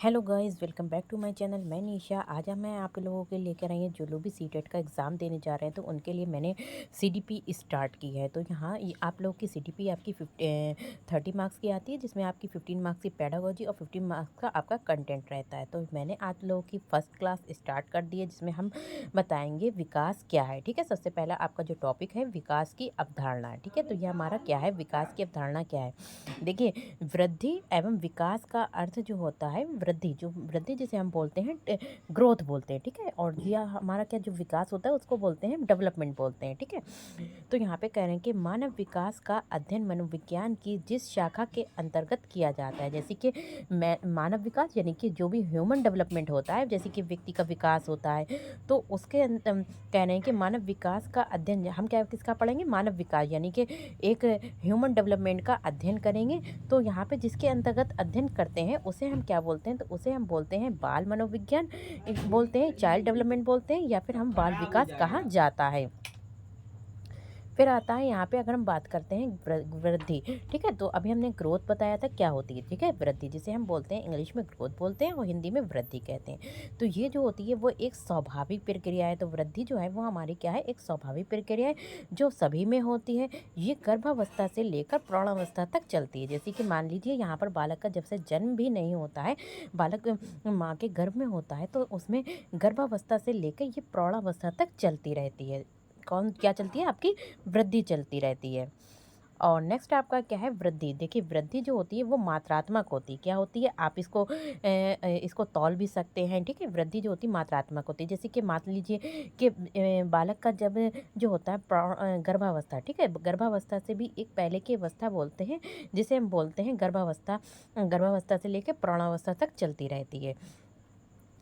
Hello guys, welcome back to my channel. मैं निशा। आज मैं आप लोगों के लेकर आई हूँ जो लोग भी सीटेट का एग्ज़ाम देने जा रहे हैं, तो उनके लिए मैंने सीडीपी स्टार्ट की है। तो यहाँ आप लोग की सीडीपी आपकी 30 मार्क्स की आती है, जिसमें आपकी 15 मार्क्स की पेडागोजी और 15 मार्क्स का आपका कंटेंट रहता है। तो मैंने आप लोगों की फर्स्ट क्लास स्टार्ट कर दी है, जिसमें हम बताएंगे विकास क्या है। ठीक है, सबसे पहला आपका जो टॉपिक है विकास की अवधारणा। ठीक है, तो ये हमारा क्या है, विकास की अवधारणा क्या है। देखिए, वृद्धि एवं विकास का अर्थ जो होता है, वृद्धि जिसे हम बोलते हैं ग्रोथ बोलते हैं। ठीक है, और यह हमारा क्या जो विकास होता है उसको बोलते हैं डेवलपमेंट बोलते हैं। ठीक है, तो यहाँ पे कह रहे हैं कि मानव विकास का अध्ययन मनोविज्ञान की जिस शाखा के अंतर्गत किया जाता है, जैसे कि मानव विकास यानी कि जो भी ह्यूमन डेवलपमेंट होता है, जैसे कि व्यक्ति का विकास होता है, तो उसके कह रहे हैं कि मानव विकास का अध्ययन हम क्या किसका पढ़ेंगे, मानव विकास यानी कि एक ह्यूमन डेवलपमेंट का अध्ययन करेंगे। तो यहाँ पे जिसके अंतर्गत अध्ययन करते हैं उसे हम क्या बोलते हैं, तो उसे हम बोलते हैं बाल मनोविज्ञान बोलते हैं, चाइल्ड डेवलपमेंट बोलते हैं, या फिर हम बाल विकास कहा जाता है। फिर आता है यहाँ पे अगर हम बात करते हैं वृद्धि। ठीक है, तो अभी हमने ग्रोथ बताया था क्या होती है। ठीक है, वृद्धि जिसे हम बोलते हैं इंग्लिश में ग्रोथ बोलते हैं और हिंदी में वृद्धि कहते हैं। तो ये जो होती है वो एक स्वाभाविक प्रक्रिया है। तो वृद्धि जो है वो हमारी क्या है, एक स्वाभाविक प्रक्रिया है जो सभी में होती है। ये गर्भावस्था से लेकर प्रौढ़ावस्था तक चलती है। जैसे कि मान लीजिए यहाँ पर बालक का जब से जन्म भी नहीं होता है, बालक माँ के गर्भ में होता है, तो उसमें गर्भावस्था से लेकर ये प्रौढ़ावस्था तक चलती रहती है। कौन क्या चलती है, आपकी वृद्धि चलती रहती है। और नेक्स्ट आपका क्या है, वृद्धि। देखिए, वृद्धि जो होती है वो मात्रात्मक होती है। क्या होती है, आप इसको तौल भी सकते हैं। ठीक है, वृद्धि जो होती है मात्रात्मक होती है। जैसे कि मान लीजिए कि बालक का जब जो होता है गर्भावस्था। ठीक है, गर्भावस्था से भी एक पहले की अवस्था बोलते हैं, जिसे हम बोलते हैं गर्भावस्था। गर्भावस्था से लेकर प्रौढ़ावस्था तक चलती रहती है।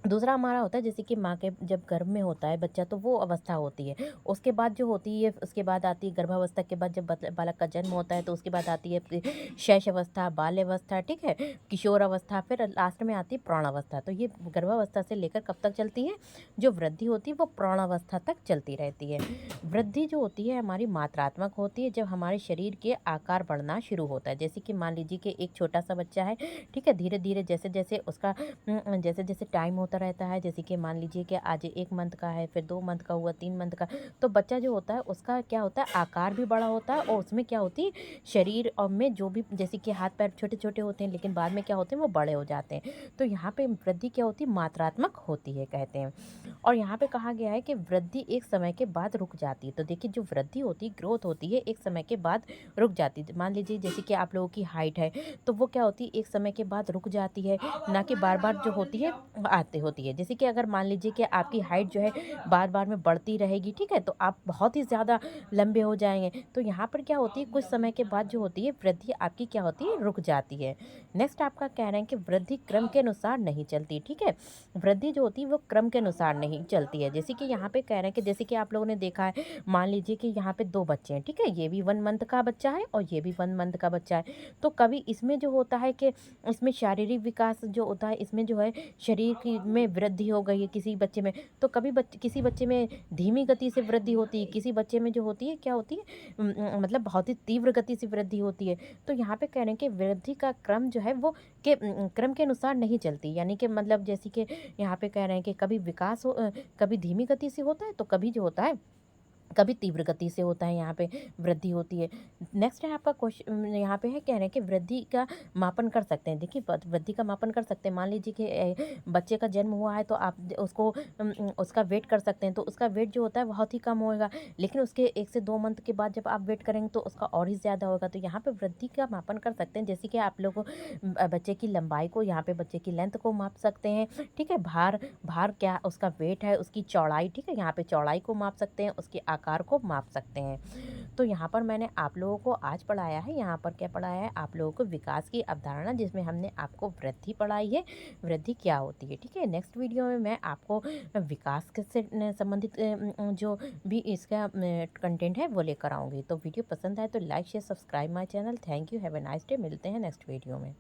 दूसरा हमारा होता है जैसे कि माँ के जब गर्भ में होता है बच्चा, तो वो अवस्था होती है। उसके बाद जो होती है, उसके बाद आती है गर्भावस्था के बाद जब बालक का जन्म होता है, तो उसके बाद आती है शैश अवस्था, बाल्य अवस्था, ठीक है, किशोर अवस्था, फिर लास्ट में आती है प्रौढ़ावस्था। तो ये गर्भावस्था से लेकर कब तक चलती है, जो वृद्धि होती है वो प्रौढ़ावस्था तक चलती रहती है। वृद्धि जो होती है हमारी मात्रात्मक होती है, जब हमारे शरीर के आकार बढ़ना शुरू होता है। जैसे कि मान लीजिए कि एक छोटा सा बच्चा है, ठीक है, धीरे धीरे जैसे जैसे उसका जैसे जैसे टाइम होता रहता है, जैसे कि मान लीजिए कि आज 1 मंथ का है, फिर 2 मंथ का हुआ, 3 मंथ का, तो बच्चा जो होता है उसका क्या होता है, आकार भी बड़ा होता है, और उसमें क्या होती है, शरीर और में जो भी जैसे कि हाथ पैर छोटे छोटे होते हैं, लेकिन बाद में क्या होते हैं, वो बड़े हो जाते हैं। तो यहाँ पे वृद्धि क्या होती है, मात्रात्मक होती है कहते हैं। और यहाँ पे कहा गया है कि वृद्धि एक समय के बाद रुक जाती है। तो देखिए, जो वृद्धि होती है, ग्रोथ होती है, एक समय के बाद रुक जाती है। मान लीजिए जैसे कि आप लोगों की हाइट है, तो वो क्या होती है, एक समय के बाद रुक जाती है, ना कि बार बार जो होती है आती होती है। जैसे कि अगर मान लीजिए कि आपकी हाइट जो है बार बार में बढ़ती रहेगी, ठीक है, तो आप बहुत ही ज़्यादा लंबे हो जाएंगे। तो यहाँ पर क्या होती है, कुछ समय के बाद जो होती है वृद्धि आपकी क्या होती है, रुक जाती है। नेक्स्ट आपका कह रहे हैं कि वृद्धि क्रम के अनुसार नहीं चलती। ठीक है, वृद्धि जो होती है वो क्रम के अनुसार नहीं चलती है। जैसे कि यहाँ पे कह रहे हैं कि जैसे कि आप लोगों ने देखा है, मान लीजिए कि यहाँ पे 2 बच्चे हैं, ठीक है, ये भी 1 मंथ का बच्चा है और ये भी 1 मंथ का बच्चा है। तो कभी इसमें जो होता है कि इसमें शारीरिक विकास जो होता है, इसमें जो है शरीर की में वृद्धि हो गई है किसी बच्चे में, तो कभी किसी बच्चे में धीमी गति से वृद्धि होती है, किसी बच्चे में जो होती है क्या होती है, मतलब बहुत ही तीव्र गति से वृद्धि होती है। तो यहाँ पे कह रहे हैं कि वृद्धि का क्रम जो है वो क्रम के अनुसार नहीं चलती। यानी कि मतलब जैसे कि यहाँ पे कह रहे हैं कि कभी विकास कभी धीमी गति से होता है, तो कभी जो होता है कभी तीव्र गति से होता है, यहाँ पे वृद्धि होती है। नेक्स्ट है आपका क्वेश्चन, यहाँ पे है कह रहे हैं कि वृद्धि का मापन कर सकते हैं। देखिए, वृद्धि का मापन कर सकते हैं। मान लीजिए कि बच्चे का जन्म हुआ है, तो आप उसको उसका वेट कर सकते हैं, तो उसका वेट जो होता है बहुत ही कम होएगा। लेकिन उसके 1 से 2 मंथ के बाद जब आप वेट करेंगे तो उसका और ही ज़्यादा होगा। तो यहाँ पे वृद्धि का मापन कर सकते हैं, जैसे कि आप लोग बच्चे की लंबाई को, यहाँ पे बच्चे की लेंथ को माप सकते हैं। ठीक है, भार भार क्या उसका वेट है, उसकी चौड़ाई, ठीक है, यहाँ पे चौड़ाई को माप सकते हैं, उसके आकार को माप सकते हैं। तो यहाँ पर मैंने आप लोगों को आज पढ़ाया है, यहाँ पर क्या पढ़ाया है, आप लोगों को विकास की अवधारणा, जिसमें हमने आपको वृद्धि पढ़ाई है, वृद्धि क्या होती है। ठीक है, नेक्स्ट वीडियो में मैं आपको विकास से संबंधित जो भी इसका कंटेंट है वो लेकर आऊँगी। तो वीडियो पसंद आए तो like share subscribe my channel. Thank you, have a nice day. मिलते हैं नेक्स्ट वीडियो में।